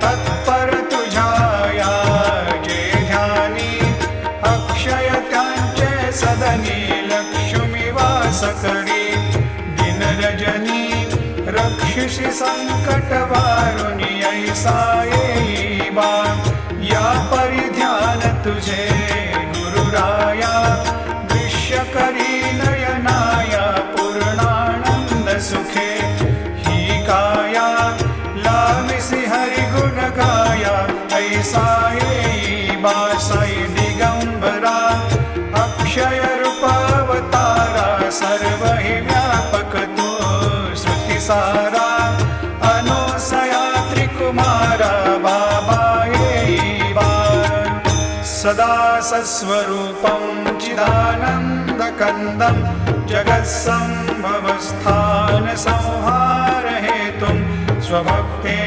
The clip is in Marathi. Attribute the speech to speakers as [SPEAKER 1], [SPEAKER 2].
[SPEAKER 1] तत्पर तुझ्या जे ध्यानी अक्षय त्यांचे सदनी लक्ष्मी वास करी दिन रजनी रक्षिषि संकट वारुणी ऐसा येई बा या परिध्यान तुझे गुरुराया दृश्य करी नयनाया पूर्णानंद सुखे ही काया लाविसी हरि गुण गाया ऐसा येई बा साई दिगंबरा अक्षय रूपावतारा सर्व हि व्यापक तू श्रुति सारा अनुसया त्रिकुमारा बाबा येई बा सदा सस्वरूपं चिदानन्दकन्दं जगत्सम्भवस्थान संहार हेतुं स्वभक्ते